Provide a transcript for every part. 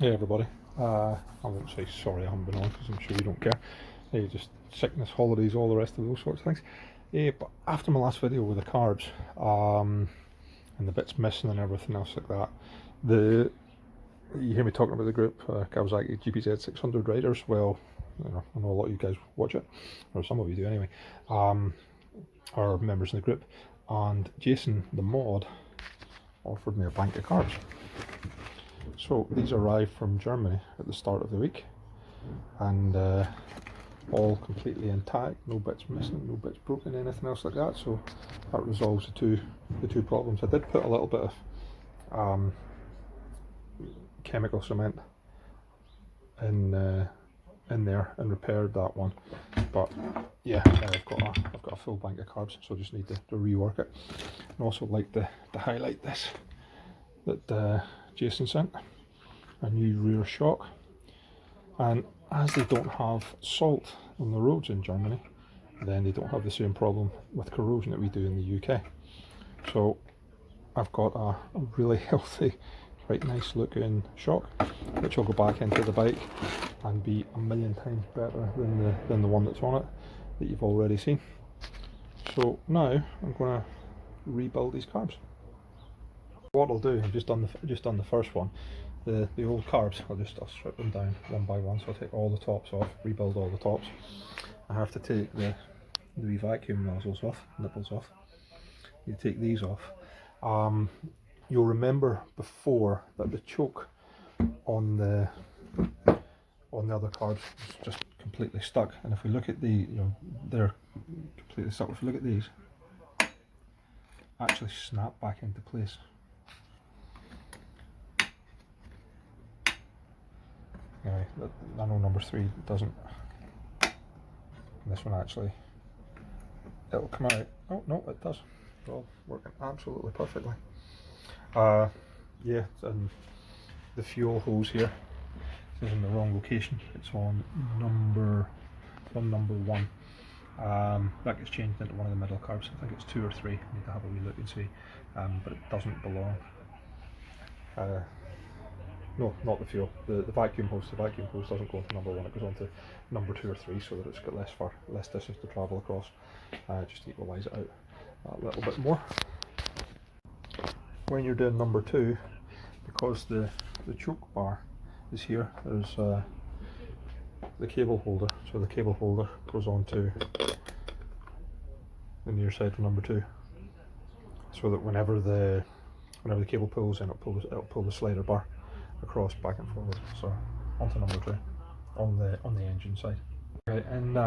Hey everybody, I won't say sorry I haven't been on because I'm sure you don't care. Hey, just sickness, holidays, all the rest of those sorts of things. But after my last video with the carbs and the bits missing and everything else like that, you hear me talking about the group, Kawasaki GPZ600 riders. Well, I know a lot of you guys watch it, or some of you do anyway, are members in the group, and Jason the mod offered me a bank of carbs. So these arrived from Germany at the start of the week, and all completely intact, no bits missing, no bits broken, anything else like that. So that resolves the two problems. I did put a little bit of chemical cement in there and repaired that one. But yeah, I've got a full bank of carbs, so I just need to rework it. And also like to highlight this that Jason sent, a new rear shock, and as they don't have salt on the roads in Germany, then they don't have the same problem with corrosion that we do in the UK. So I've got a really healthy, quite nice looking shock, which will go back into the bike and be a million times better than the one that's on it that you've already seen. So now I'm going to rebuild these carbs. What I'll do, I've just done the first one. The old carbs, I'll strip them down one by one. So I'll take all the tops off, rebuild all the tops. I have to take the vacuum nozzles off, nipples off. You take these off. You'll remember before that the choke on the other carbs was just completely stuck. And if we look at they're completely stuck. If we look at these, actually snap back into place. Anyway, I know number 3 doesn't. And this one actually, it'll come out. Oh no, it does. It's all working absolutely perfectly. Yeah, and the fuel hose here is in the wrong location. It's on number 1. That gets changed into one of the middle carbs. I think it's 2 or 3. I need to have a wee look and see, but it doesn't belong. No, not the fuel. The vacuum hose. The vacuum hose doesn't go into number 1. It goes on to number 2 or 3, so that it's got less distance to travel across. Just to equalise it out a little bit more. When you're doing number 2, because the choke bar is here, there's the cable holder. So the cable holder goes on to the near side of number 2, so that whenever the cable pulls in, it'll pull the slider bar across back and forward. So onto number 2 on the engine side. Okay, and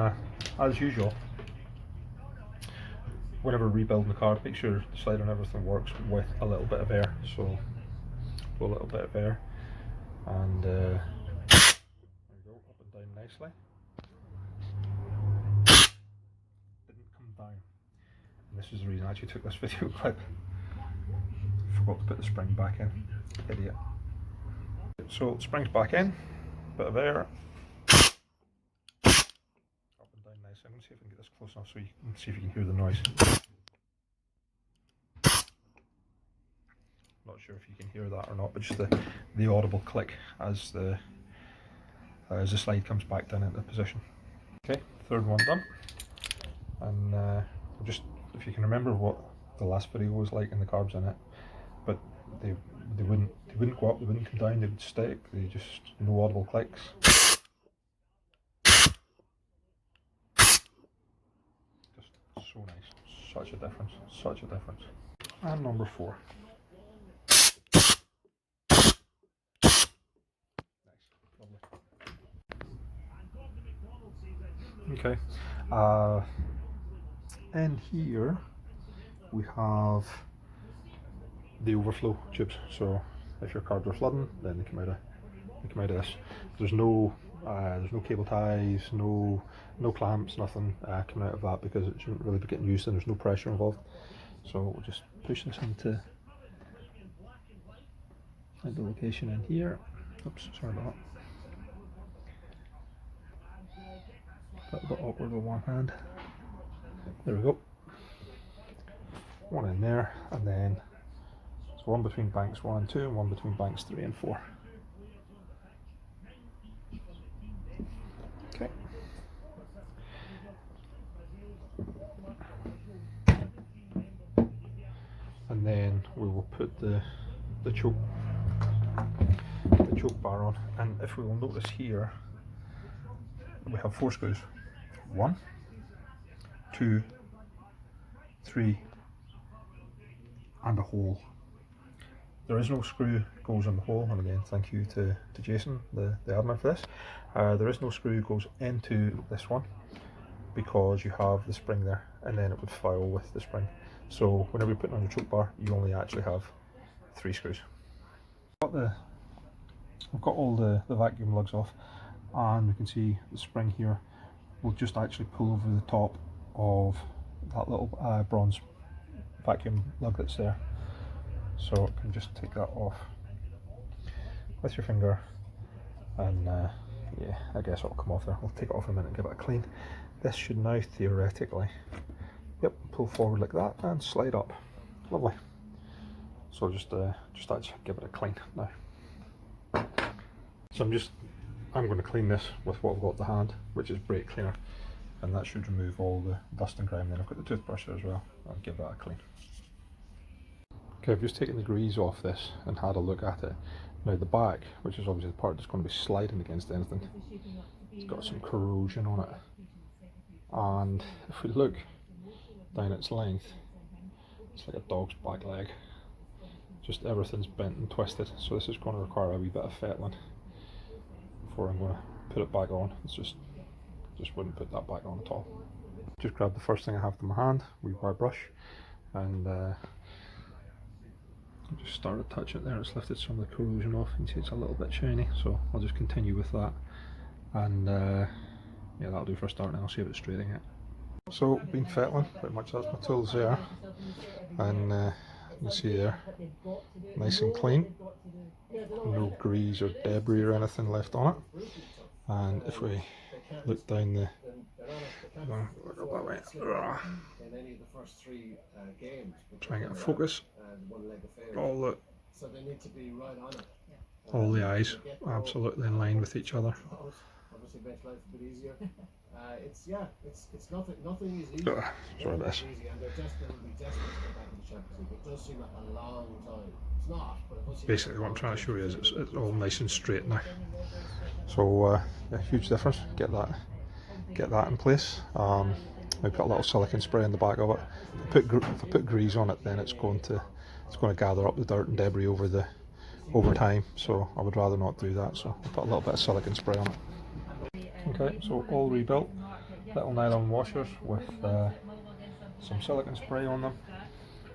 as usual, whenever rebuilding the car, make sure the slider and everything works with a little bit of air. So a little bit of air, and there you go, up and down nicely. Didn't come down, and this is the reason I actually took this video clip. Forgot to put the spring back in. Idiot. So springs back in, bit of air, up and down nice. I'm going to see if I can get this close enough so you can see if you can hear the noise. Not sure if you can hear that or not, but just the audible click as the slide comes back down into position. Okay, third one done, and just if you can remember what the last video was like and the carbs in it, but they wouldn't go up, they wouldn't come down, they would stick. They just no audible clicks. Just so nice, such a difference, such a difference. And number 4. Okay, and here we have the overflow tubes. So if your carbs are flooding, then they come out of this. There's no cable ties, no clamps, nothing coming out of that, because it shouldn't really be getting used and there's no pressure involved. So we'll just push this into the location in here. Oops, sorry about that. A little bit awkward with one hand. There we go. One in there, and then so one between banks 1 and 2, and one between banks 3 and 4. and then we will put the choke bar on. And if we will notice here, we have 4 screws. 1, 2, 3, and a hole. There is no screw goes in the hole, and again thank you to Jason, the admin, for this. There is no screw goes into this one because you have the spring there, and then it would file with the spring. So whenever you're putting on your choke bar, you only actually have 3 screws. I've got all the vacuum lugs off, and we can see the spring here will just actually pull over the top of that little bronze vacuum lug that's there. So you can just take that off with your finger, and yeah, I guess it'll come off there. I'll take it off in a minute and give it a clean. This should now theoretically, yep, pull forward like that and slide up. Lovely. So just actually give it a clean now. So I'm going to clean this with what I've got at the hand, which is brake cleaner, and that should remove all the dust and grime. Then I've got the toothbrush there as well. I'll give that a clean. Okay, I've just taken the grease off this and had a look at it. Now the back, which is obviously the part that's going to be sliding against anything, it's got some corrosion on it. And if we look down its length, it's like a dog's back leg. Just everything's bent and twisted. So this is going to require a wee bit of fettling before I'm going to put it back on. It's just wouldn't put that back on at all. Just grab the first thing I have to my hand, wee wire brush, and just started to touch it there. It's lifted some of the corrosion off. You can see it's a little bit shiny, so I'll just continue with that, and yeah, that'll do for a start, and I'll see if it's straight again. So been fettling, pretty much that's my tools there, and you can see there, nice and clean, no grease or debris or anything left on it. And if we look down the try and get a focus, all the eyes absolutely in line with each other. Sorry about this. Basically what I'm trying to show you is it's all nice and straight now. So yeah, huge difference. Get that in place. I put a little silicone spray in the back of it. If I put grease on it, then it's going to gather up the dirt and debris over time. So I would rather not do that. So I put a little bit of silicone spray on it. Okay, so all rebuilt. Little nylon washers with some silicone spray on them,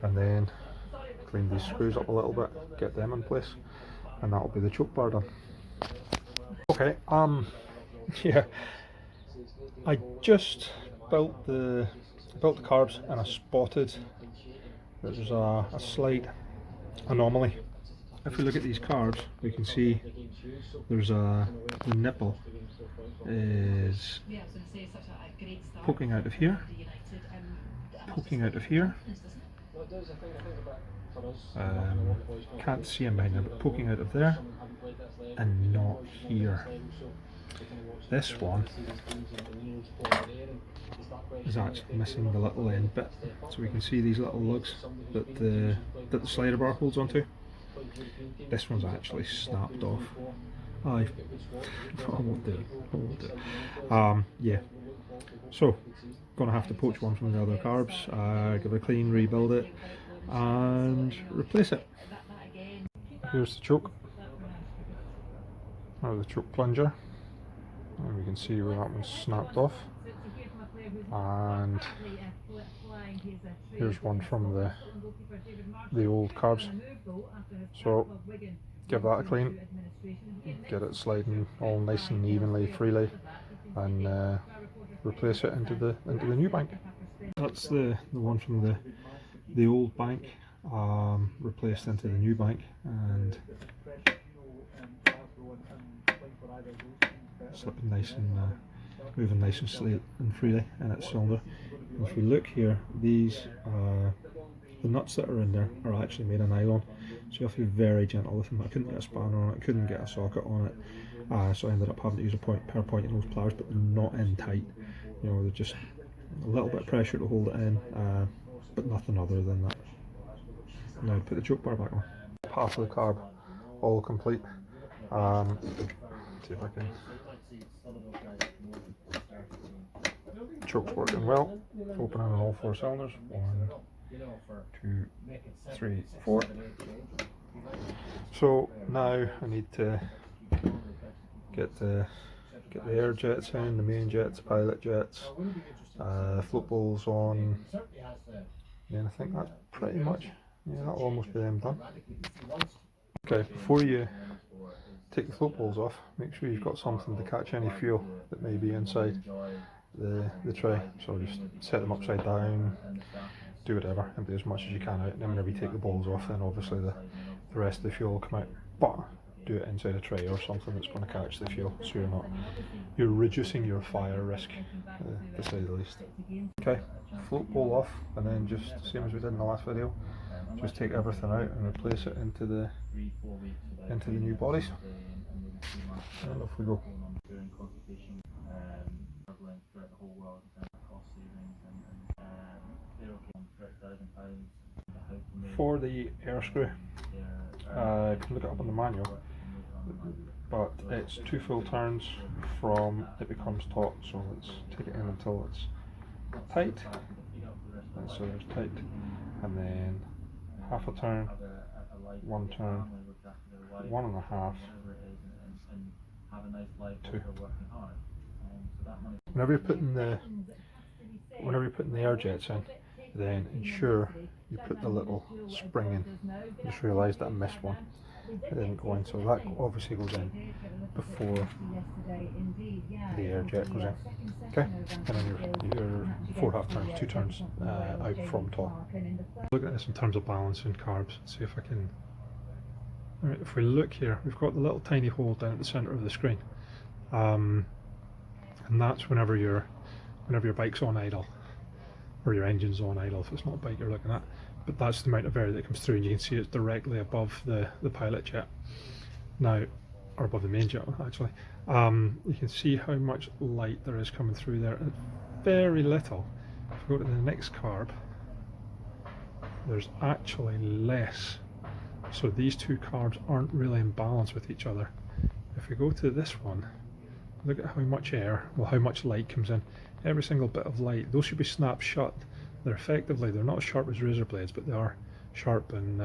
and then clean these screws up a little bit, get them in place, and that'll be the choke bar done. Okay, yeah, I just built the carbs, and I spotted there's a slight anomaly. If we look at these carbs, we can see there's the nipple is poking out of here, can't see him behind there, but poking out of there, and not here. This one is actually missing the little end bit, so we can see these little lugs that the slider bar holds onto. This one's actually snapped off. I won't do it. Yeah. So, gonna have to poach one from the other carbs, give it a clean, rebuild it, and replace it. Here's the choke, or the choke plunger, and we can see where that one's snapped off. And here's one from the old carbs. So give that a clean, get it sliding all nice and evenly, freely, and replace it into the new bank. That's the one from the old bank, replaced into the new bank, and slipping nice and moving nice and straight and freely in its cylinder. And if we look here, these the nuts that are in there are actually made of nylon, so you have to be very gentle with them. I couldn't get a spanner on it, I couldn't get a socket on it, so I ended up having to use a pair of pointy nose pliers, but they're not in tight. You know, they're just a little bit of pressure to hold it in, but nothing other than that. Now put the choke bar back on. Half of the carb, all complete. See if I can. Choke's working well. Opening on all 4 cylinders. 1, 2, 3, 4. So now I need to get the air jets in, the main jets, pilot jets, float bowls on. Yeah, and I think that's pretty much. Yeah, that'll almost be them done. Okay, before you take the float bowls off, make sure you've got something to catch any fuel that may be inside the tray. So just set them upside down, do whatever, empty as much as you can out, and then whenever you take the bowls off, then obviously the rest of the fuel will come out. But do it inside a tray or something that's going to catch the fuel, so you're reducing your fire risk, to say the least. Okay, float bowl off, and then just same as we did in the last video, just take everything out and replace it into the new bodies. And off we go. For the air screw, you can look it up on the manual, but it's 2 full turns from it becomes taut. So let's take it in until it's tight, and so there's tight, and then half a turn, 1 turn, 1.5, 2. Whenever you're putting the air jets in, then ensure you put the little spring in. Just realised that I missed one. It didn't go in, so that obviously goes in before the air jet goes in. Okay, and then your 4 half turns, 2 turns out from top. Look at this in terms of balancing carbs. See if I can. Right, if we look here, we've got the little tiny hole down at the centre of the screen, and that's whenever your bike's on idle, or your engine's on idle if it's not a bike you're looking at. But that's the amount of air that comes through, and you can see it's directly above the pilot jet now, or above the main jet actually. You can see how much light there is coming through there. Very little. If we go to the next carb, there's actually less. So these 2 carbs aren't really in balance with each other. If we go to this one, look at how much air, well, how much light comes in. Every single bit of light, those should be snapped shut. They're not as sharp as razor blades, but they are sharp, and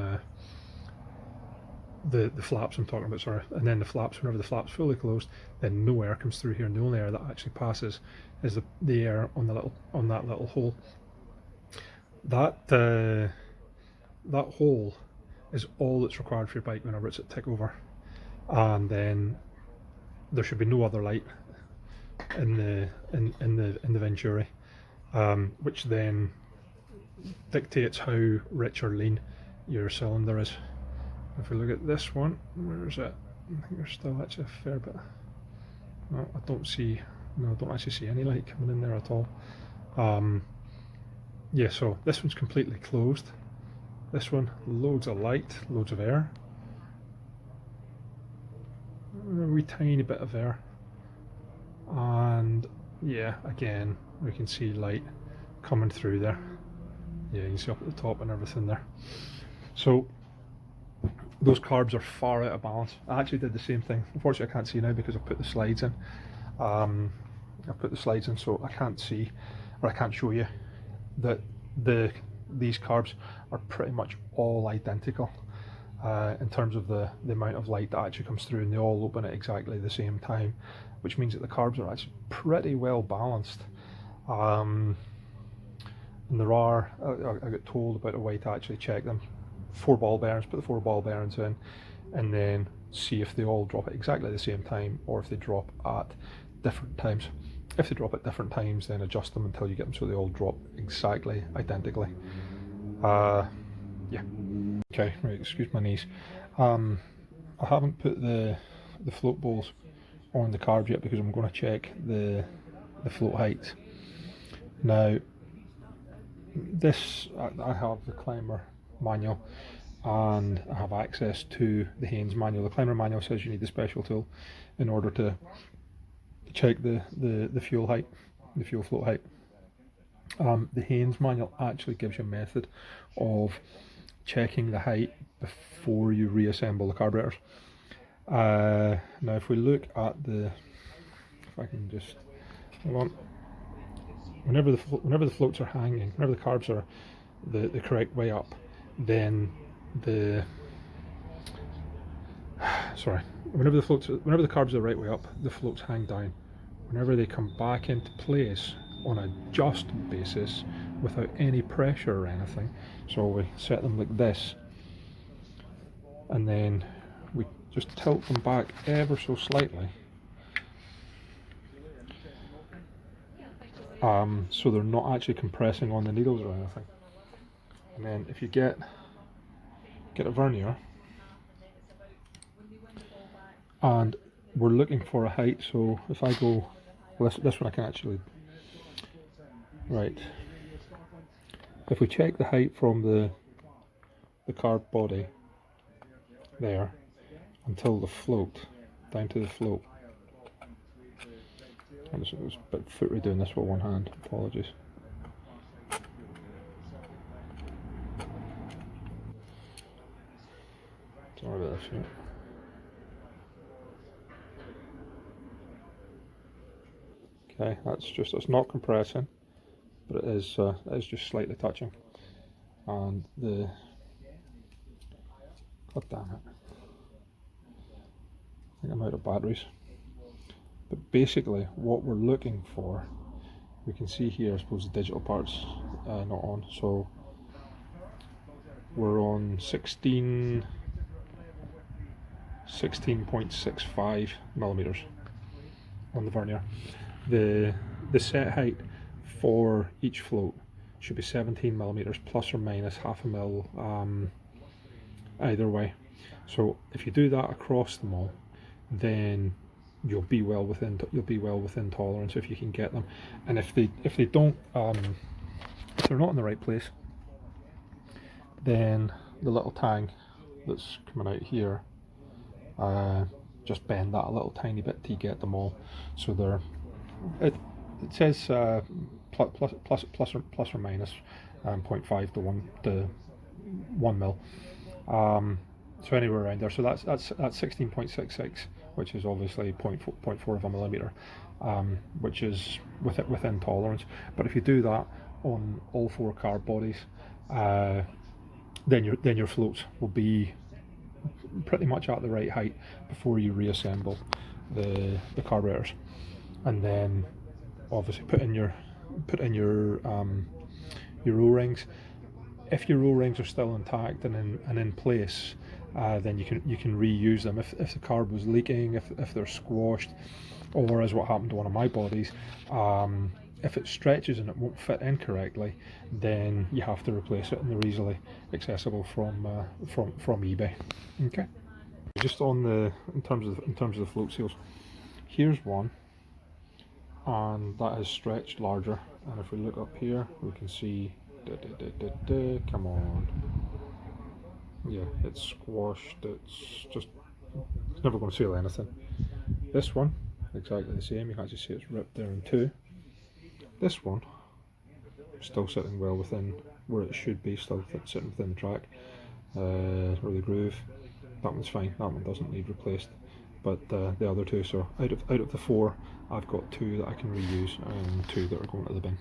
the flaps I'm talking about, sorry. And then the flaps, whenever the flap's fully closed, then no air comes through here, and the only air that actually passes is the air on that little hole. That hole is all that's required for your bike whenever it's at tick over, and then there should be no other light in the Venturi, which then dictates how rich or lean your cylinder is. If we look at this one, where is it? I think there's still actually a fair bit. No, I don't actually see any light coming in there at all. Yeah, so this one's completely closed. This one, loads of light, loads of air. A wee tiny bit of air. And yeah, again, we can see light coming through there. Yeah, you can see up at the top and everything there. So those carbs are far out of balance. I actually did the same thing. Unfortunately I can't see now because I've put the slides in. I've put the slides in, so I can't see, or I can't show you that these carbs are pretty much all identical in terms of the amount of light that actually comes through, and they all open at exactly the same time, which means that the carbs are actually pretty well balanced. And there are, I got told about a way to actually check them. 4 ball bearings, put the 4 ball bearings in, and then see if they all drop at exactly the same time, or if they drop at different times. If they drop at different times, then adjust them until you get them so they all drop exactly identically. Yeah. Okay, right, excuse my knees. I haven't put the float bowls on the carbs yet because I'm going to check the float height. Now, this, I have the Climber manual and I have access to the Haynes manual. The Climber manual says you need the special tool in order to check the fuel height, the fuel float height. The Haynes manual actually gives you a method of checking the height before you reassemble the carburetors. Now if we look at the, if I can just, hold on, whenever the floats are hanging, whenever the carbs are the correct way up, then whenever the carbs are the right way up, the floats hang down. Whenever they come back into place on a just basis without any pressure or anything, so we set them like this, and then we just tilt them back ever so slightly, so they're not actually compressing on the needles or anything. And then if you get a vernier, and we're looking for a height, so if I go, well, this one I can actually, right, if we check the height from the carb body there until the float, down to the float, and it was a bit footery doing this with one hand, apologies. Sorry about this, yeah. Okay, it's not compressing, but it is just slightly touching. And god damn it, I think I'm out of batteries. But basically what we're looking for, we can see here, I suppose the digital part's not on, so we're on 16.65 millimeters on the vernier. The set height for each float should be 17 millimeters plus or minus half a mil either way. So if you do that across them all, then you'll be well within tolerance if you can get them. And if they don't, if they're not in the right place, then the little tang that's coming out here, just bend that a little tiny bit to get them all. So they're, it says plus or minus 0.5 to 1 mil. So anywhere around there. So that's 16.66, which is obviously 0.4 of a millimeter, which is within tolerance. But if you do that on all 4 carb bodies, then your floats will be pretty much at the right height before you reassemble the carburetors. And then obviously put in your O-rings. If your O-rings are still intact and in place, then you can reuse them. If the carb was leaking, if they're squashed, or as what happened to one of my bodies, if it stretches and it won't fit in correctly, then you have to replace it, and they're easily accessible from eBay. Okay. Just on in terms of the float seals, here's one, and that is stretched larger. And if we look up here, we can see, come on, yeah, it's squashed. It's never going to seal anything. This one, exactly the same. You can actually see it's ripped there in two. This one, still sitting well within where it should be, still sitting within the track, or the groove. That one's fine. That one doesn't need replaced. But the other two, so out of the 4, I've got 2 that I can reuse and 2 that are going to the bin.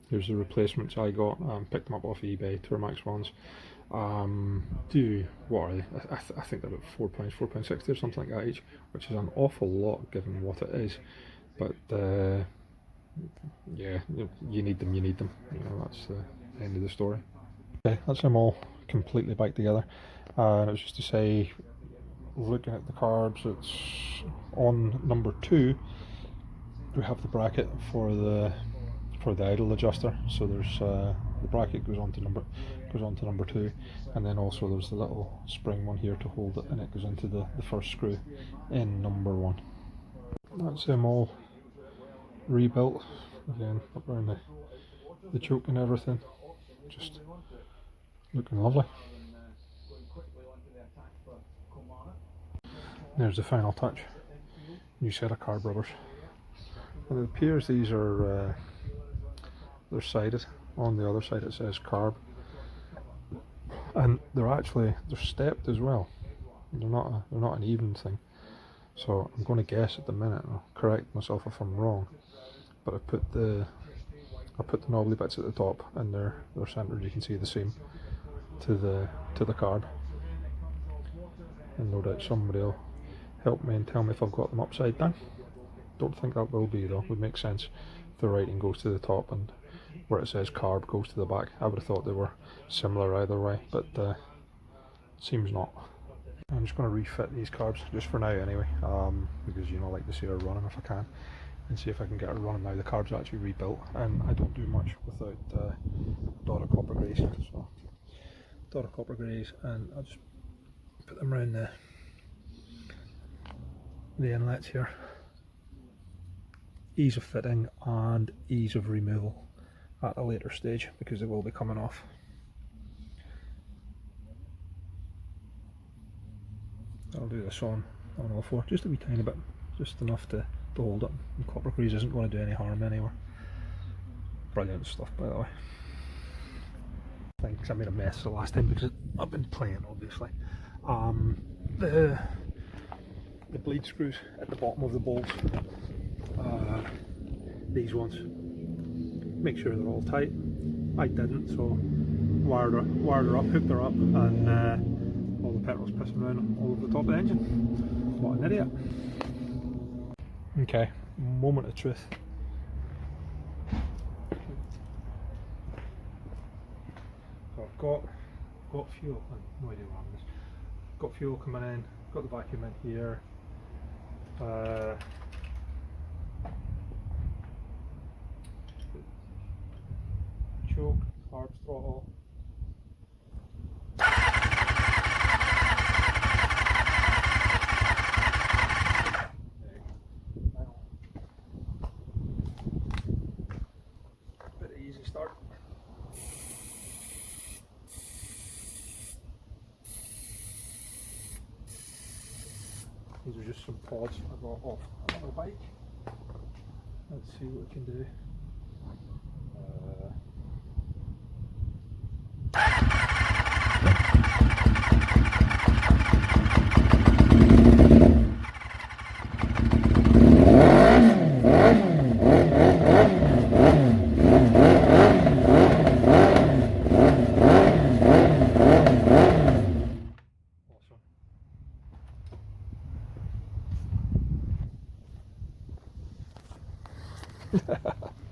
Here's the replacements I got. Picked them up off eBay, Tourmax ones. What are they? I think they're about £4, £4.60 or something like that each, which is an awful lot given what it is. But yeah, you need them. You know, that's the end of the story. Okay, that's them all completely back together. And it was just to say, looking at the carbs, it's on number 2. We have the bracket for the idle adjuster. So there's the bracket goes on to number 2, and then also there's the little spring one here to hold it, and it goes into the first screw in number 1. That's them all rebuilt again, up around the choke and everything, just looking lovely. There's the final touch, new set of carb rubbers. And it appears these are they're sided. On the other side it says carb, and they're stepped as well. They're not an even thing. So I'm going to guess at the minute, and I'll correct myself if I'm wrong, but I put the knobbly bits at the top, and they're centered. You can see the seam to the carb, and no doubt somebody will help me and tell me if I've got them upside down. Don't think that will be though. Would make sense if the writing goes to the top and where it says carb goes to the back. I would have thought they were similar either way, but seems not. I'm just going to refit these carbs just for now anyway, because I like to see her running if I can, and see if I can get her running now. The carb's actually rebuilt, and I don't do much without dot of copper greys. So dot of copper greys, and I'll just put them around the inlets here. Ease of fitting and ease of removal at a later stage, because they will be coming off. I'll do this on all four, just a wee tiny bit, just enough to hold it. And copper grease isn't going to do any harm anywhere. Brilliant stuff, by the way. Thanks, I made a mess the last time because I've been playing, obviously. The bleed screws at the bottom of the bolts, these ones, make sure they're all tight. I didn't, so wired her up, hooked her up, and all the petrol's pissing around all over the top of the engine. What an idiot. Okay, moment of truth. So I've got fuel, I have no idea what happened. Got fuel coming in, got the vacuum in here. Choke, carb throttle. Bit of easy start. These are just some pods I got off another bike. Let's see what we can do. Awesome.